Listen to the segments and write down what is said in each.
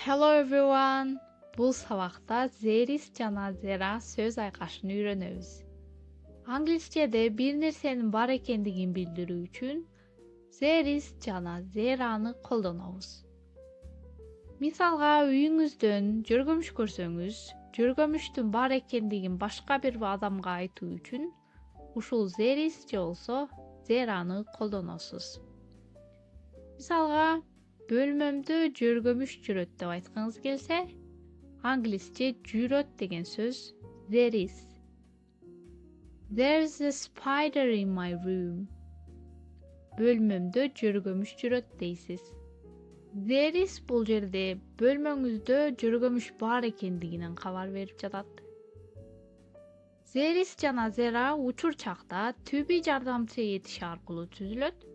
Hello everyone. Бул сабакта there is жана there are сөз айкашын үйрөнөбүз. Англисчеде бир нерсенин бар экендигин билдирүү үчүн there is жана there are'ны колдонобуз. Мисалга, үйүңүздөн жөргөмүш көрсөңүз, жөргөмүштүн бар экендигин башка бир адамга айтуу үчүн ушул there is же болсо there are'ны колдоносуз. Мисалга, бөлмөмдө жөргөмүш жүрөт деп айткыңыз келсе, англисче жүрөт деген сөз there is. There's a spider in my room. Бөлмөмдө жөргөмүш жүрөт дейсиз. There is бул жерде бөлмөңүздө жөргөмүш бар экендигинен кабар берип жатат. There is жана there are учур чакта to be жардамчы этиши аркылуу түзүлөт.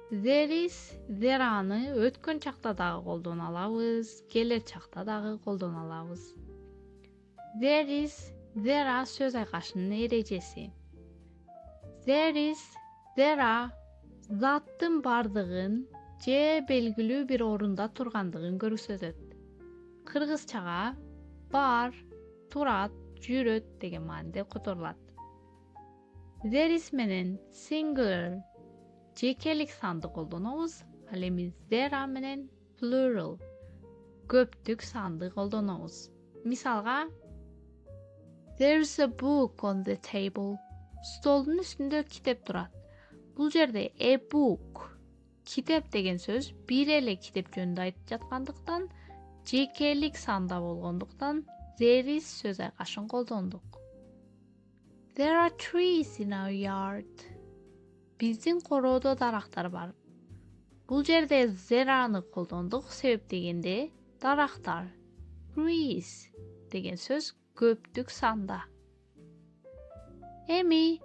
There is, there are'ны өткөн чакта дагы колдоно алабыз, келер чакта дагы колдоно алабыз. There is, there are сөз айкашынын эрежеси. There is, there are заттын бардыгын же белгилүү бир орунда тургандыгын көрсөтөт. Кыргызчага бар, турат, жүрөт деген мааниде которулат. There is менен singular жекелик санды колдонобуз, ал эми there are менен plural көптүк санды колдонобуз. Мисалга, there's a book on the table. Столдун үстүндө китеп турат. Бул жерде a book, китеп деген сөз бир эле китеп жөнүндө айтып жаткандыктан, жекелик санда болгондуктан there is сөз айкашын колдондук. There are trees in our yard. Биздин короодо дарактар бар. Бул жерде there are'ны колдондук, себеп дегенде дарактар trees деген сөз көптүк санда. Эми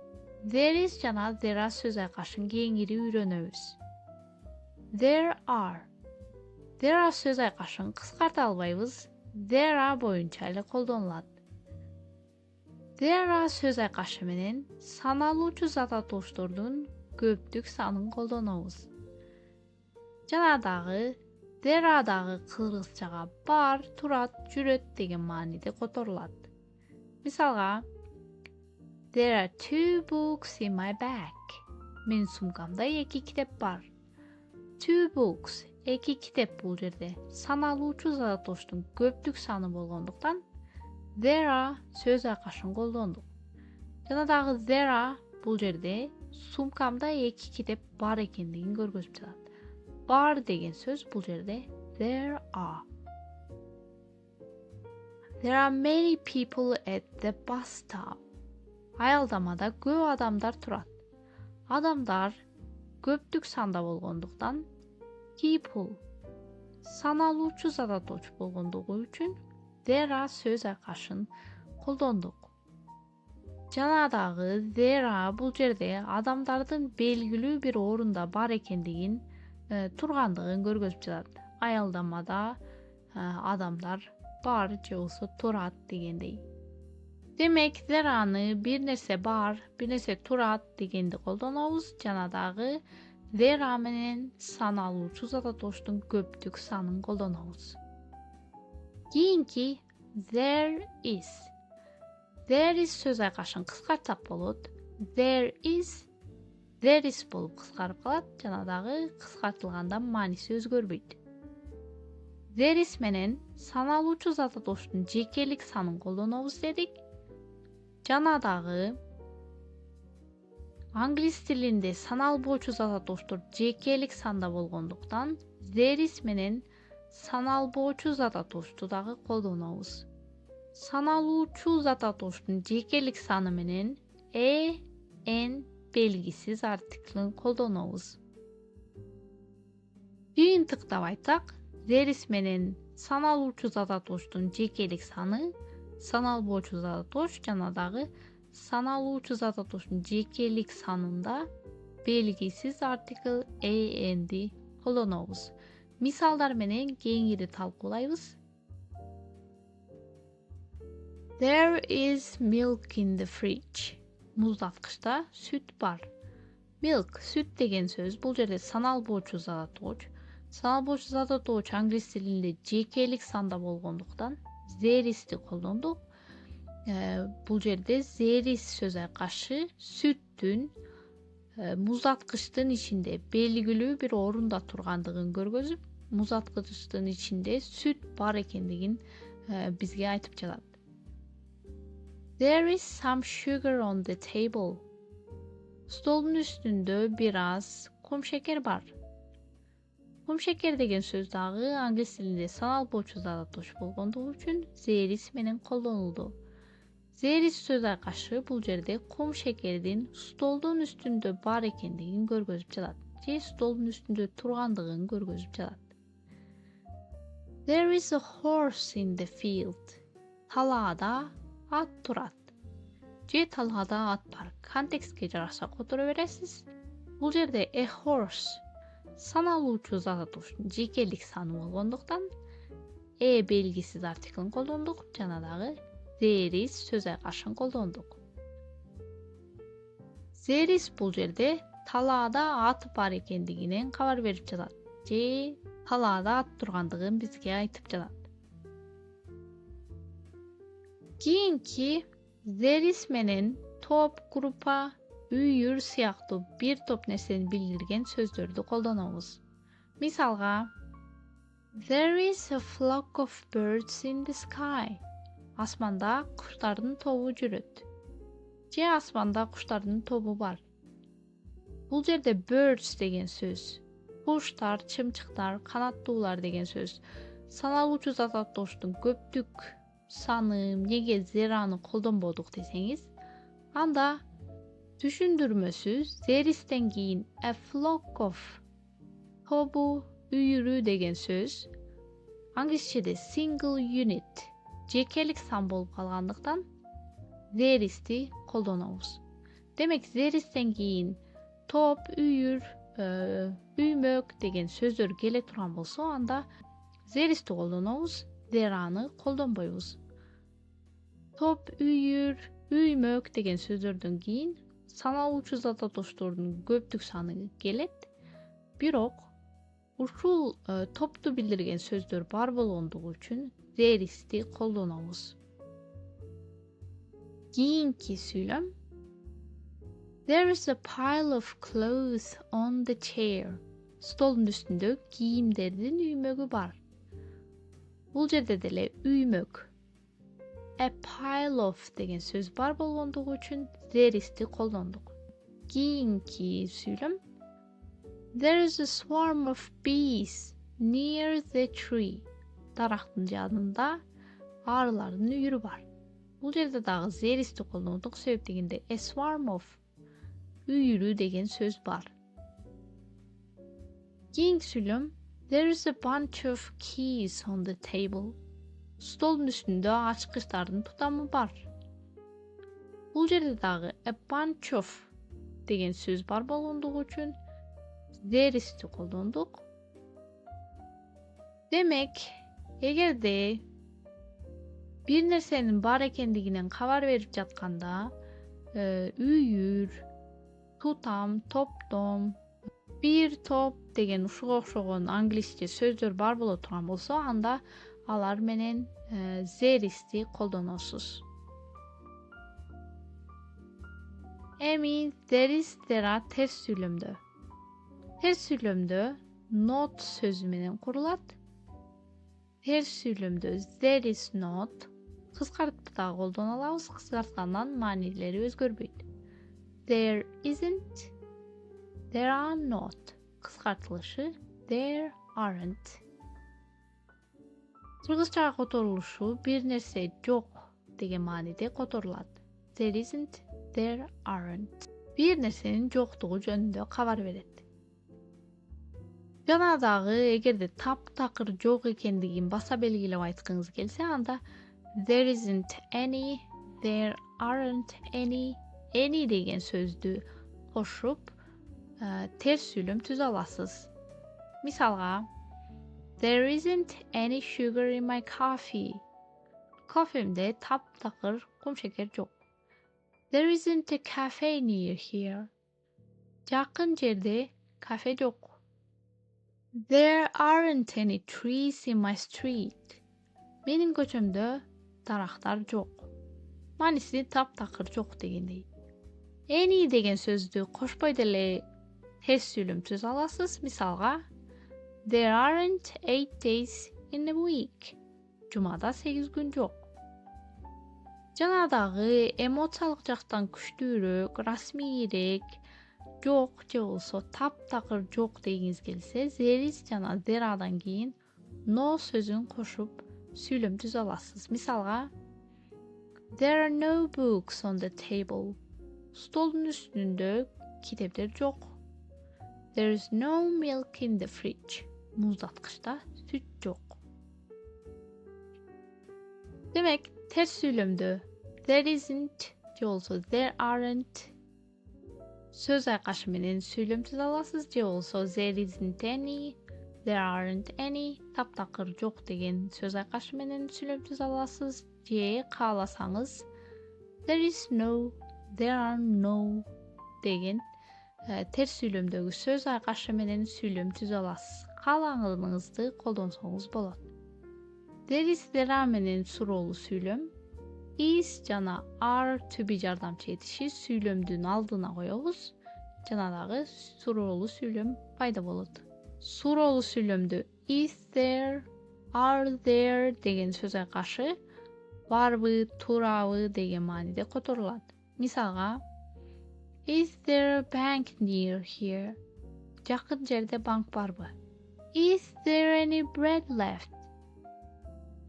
there is жана there are сөз айкашын кеңири үйрөнөбүз. There are сөз айкашын кыскарта албайбыз, there are боюнча эле колдонулат. There are сөз айкашы менен саналуучу зат атооштордун көптүк санын колдонобуз. Жана дагы there are дагы кыргызчага бар, турат, жүрөт деген мааниде которулат. Мисалга, there are 2 books in my bag. Менин сумкамда 2 китеп бар. 2 books, 2 китеп бул жерде саналуучу зат атооштун көптүк саны болгондуктан there are сөз айкашын колдондук. Жана дагы there are бул жерде сумкамда 2 китеп бар экендигин көргөзүп жатат. Бар деген сөз бул жерде there are. There are many people at the bus stop. Аялдамада көп адамдар турат. Адамдар көптүк санда болгондуктан people саналуучу зат атоочу болгондугу үчүн there are сөз айкашын колдондук. Жана дагы there are бул жерде адамдардын белгилүү бир орунда бар экендигин тургандыгын көргөзүп жатат. Аялдамада адамдар бар же болсо турат дегендей. Демек, there are'ны бир нерсе бар, бир нерсе турат дегенде колдонобуз, жана дагы there are менен саналуучу зат атооштун көптүк санын колдонобуз. Кийинки there is. There is сөз айкашын кыскартсак болот. There is болуп кыскарып калат, жана дагы кыскартылганда мааниси өзгөрбөйт. There is менен саналуучу зат атооштун жекелик санын колдонобуз дедик. Жана дагы англис тилинде саналбоочу зат атооштор жекелик санда болгондуктан there is менен саналбоочу зат атоошту дагы колдонобуз. Саналуучу зат атооштун жекелик саны менен n белгисиз артиклин колдонобуз. Жыйынтыктап айтсак, there is менен саналуучу зат атооштун жекелик саны, саналбоочу зат атоош жана дагы саналуучу зат атооштун жекелик санында белгисиз артикл nди колдонобуз. Мисалдар менен кеңири талкуулайбыз. There is milk in the fridge. Муздаткычта сүт бар. Milk, сүт деген сөз бул жерде саналбоочу зат атооч Sanal boş zat atooч anглис тилинде жекелик санда болгондуктан there is'ти колдондук. Бул жерде there is сөз айкашы сүттүн музаткычтын ичинде белгилүү бир орунда тургандыгын көргөзүп, музаткычтын ичинде сүт бар экендигин бизге айтып жатат. There is some sugar on the table. Stolдун үстүндө бир аз кум шекер бар. Кум шекер деген сөз дагы англис тилинде санал болчу зат атооч болгондугу үчүн there is менен колдонулду. There is сөз айкашы бул жерде кум шекердин столдун үстүндө бар экендигин көргөзүп жатат. Же столдун үстүндө тургандыгын көргөзүп жатат. There is a horse in the field. Талаада ат турат. Же талаада ат бар. Контекстке жараша которо бересиз. Бул жерде a horse саналуучу зат атоочтун жекелик саны болгондуктан белгисиз артиклин колдондук, жана дагы there is сөз айкашын колдондук. There is бул жерде талаада ат бар экендигинен кабар берип жатат. Же талаада ат тургандыгын бизге айтып жатат. Кийинки there is менен топ, группа, үйүр сыяктуу бир топ нерсени билдирген сөздөрдү колдонобуз. Мисалга, there is a flock of birds in the sky. Асманда куштардын тобу жүрөт. Же асманда куштардын тобу бар. Бул жерде birds деген сөз, куштар, чымчыктар, канаттуулар деген сөз саналуучу зат атоочтун көптүк саны эмнеге зераны колдонбодук десеңиз, анда түшүндүрмөсүз there is'тен кийин a flock of тобу, үйүрү деген сөз англисчеде single unit жекелик сан болуп калгандыктан there is'ти колдонобуз. Демек there is'тен кийин топ, үйүр, үймөк деген сөздөр келе турган болсо, анда there is'ти колдонобуз, there'аны колдонбойбуз. Топ, үйүр, үймөк деген сөздөрдөн кийин саналуучу зат атоочтордун көптүк саны келет. Бирок ушул топту билдирген сөздөр бар болгондугу үчүн there is'ти колдонобуз. Кийинки сүйлөм. There is a pile of clothes on the chair. Столдун үстүндө кийимдердин үймөгү бар. Бул жерде деле үймөк a pile of деген сөз бар болгондугу үчүн there is'ти колдондук. Кийинки сүйлөм. There is a swarm of bees near the tree. Дарактын жанында арылардын үйүрү бар. Бул жерде дагы there is'ти колдондук, себеп дегенде a swarm of үйүрү деген сөз бар. Кийинки сүйлөм. There is a bunch of keys on the table. Столдун үстүндө ачкычтардын тутамы бар. Бул жерде дагы a bunch of деген сөз бар болгондугу үчүн there is'ти колдондук. Демек, эгерде бир нерсенин бар экендигинен кабар берип жатканда үйүр, тутам, топтом, бир топ деген ушуга окшогон англисче сөздөр бар боло турган болсо, анда алар менен there is'ти колдоносуз. Эми there is, there are терс сүйлөмдө. Терс сүйлөмдө not сөзү менен курулат. Терс сүйлөмдө there is not кыскартып да колдоно алабыз. Кыскарткандан маанилери өзгөрбөйт. There isn't, there are not. Кыскартылышы there aren't. Кыргызчага которулушу бир нерсе жок деген мааниде которулат. There isn't, there aren't. Бир нерсенин жоктугу жөнүндө кабар берет. Жана дагы эгерде таптакыр жок экендигин баса белгилеп айткыңыз келсе, анда there isn't any, there aren't any деген сөздү кошуп терс сүйлөм түзө аласыз. Мисалга, there isn't any sugar in my coffee. Кофемде таптакыр кум шекер жок. There isn't a cafe near here. Жакын жерде кафе жок. There aren't any trees in my street. Menin köçömdö daraxtar jok. Manisi taptakır jok degендей. Any degen sözdü koşboy dele ters süylümsüz alasız. Misalga, there aren't 8 days in a week. Cumada 8 gün jok. Janadagı emotsiýallyk jaktan күчtүүрөөк, rasmiýirээк jok je bolsa taptakır jok degiňiz gelse, there is jana there'dan keyin no sözün koşup süйлümsüz alasız. Misalga, there are no books on the table. Stolun üstünde kitaplar jok. There is no milk in the fridge. Muzdatgıçta süt jok. Demek ters süylümdü there isn't je bolsa there aren't söz aykaşı menen süylümsüz alasız je bolsa there isn't any, there aren't any, taptakır jok degen söz aykaşı menen süylümsüz alasız je kalasaňyz there is no, there are no degen ters süylümdögi söz aykaşı menen süylümsüz alasız. Kalaňyzdy koldansaňyz bolat. There is there are menen surowly süylüm. Is jana are to be jardamçy etişi süylümdün aldyna goýabys. Janadagı surowly süylüm paýda bolat. Surowly süylümdü is there, are there degen söz aykaşı barby, turaby degen manide kotorulat. Misalga, is there a bank near here? Jakyn jerde bank barby? Is there any bread left?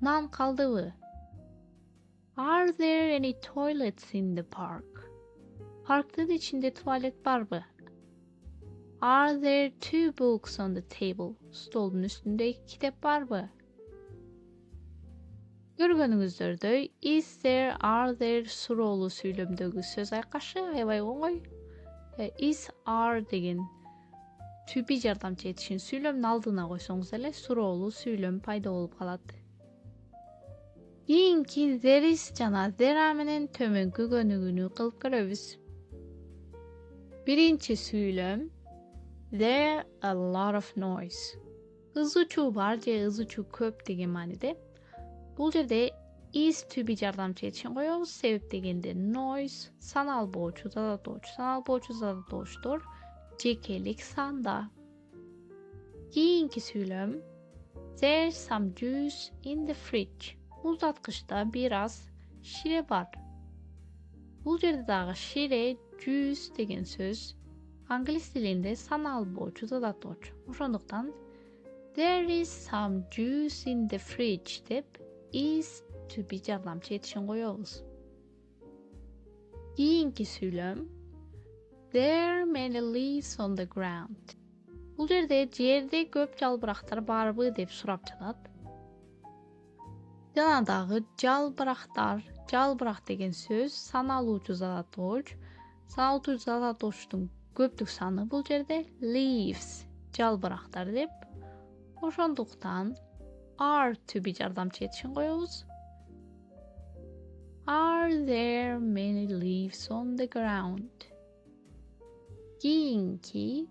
Nan kaldyby? Are there any toilets in the park? Parkda içinde tuvalet barby? Are there 2 books on the table? Stolun üstünde 2 kitap barby? Görgönüňizderdi, is there, are there surowly süylümdögi söz aykaşı aýbay oňoý. Is, are degen to be jardamçy etişin süylümni aldyna goýsaňyz ele surowly süylüm paýda bolup kalat. Kийinki there is jana there menen tömenkü gönügünü kılıp göröbüz. Birinci süylüm there a lot of noise. Hızlıçu bar je hızlıçu köp degen manide. Bul jerde is to be jardamçy etişin goýabys. Sebep degende noise sanal boğuçu da doğuç. Sanal boğuçu da doğuçtur. Jekelik sanda. Kийinki süylüm there's some juice in the fridge. Muzdatgıçta biraz şire var. Bu jerde dagı şire, juice degen söz Anglis dilinde sanal boğuçuda da doğuç. Oşonduktan there is some juice in the fridge dep is to be jardamçy etişin goýabys. Kийinki süylüm there are many leaves on the ground. Bu jerde köp jalbyraklar barby dep surap жатат. Janadagı jalbyrak degen söz sanalūçu zada doğuç. Sanalūçu zada doğuçtun köpdük sany bul jerde leaves jalbyraklar dep. Oşonduktan are to be jardamçy etişin goýabys. Are there many leaves on the ground? Kийinki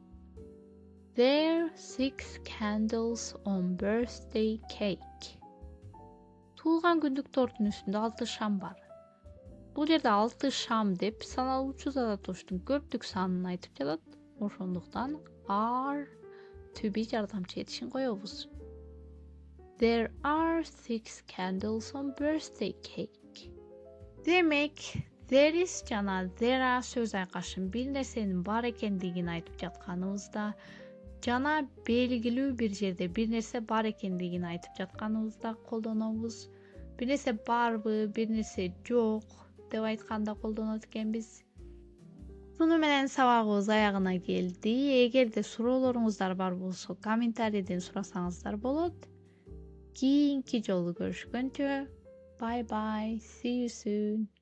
there are 6 candles on birthday cake. Tuğulgan gündük tortun üstünde 6 şam var. Bu jerde 6 şam dep sanalūçu zada doğuçtun köpdük sanyny aýtyp жатat. Oşonduktan are to be jardamçy etişin goýabys. There are 6 candles on birthday cake. Demek there is jana there are söz aykaşyn bir nersenin bar ekendigini aýtyp jatkanyňyzda, jana belgilүү bir jerde bir nerse bar ekendigini aýtyp jatkanyňyzda koldanabыз. Bir nerse barby, bir nerse jok dep aýtkanda koldanat ekenbiz. Bunu menen sabagыбыз aýagyna geldi. Egerde surowlaryňyzlar bar bolsa kommentariyeden surasaňyzlar bolat. Kийinki jolu görüşgönçe. Bye bye. See you soon.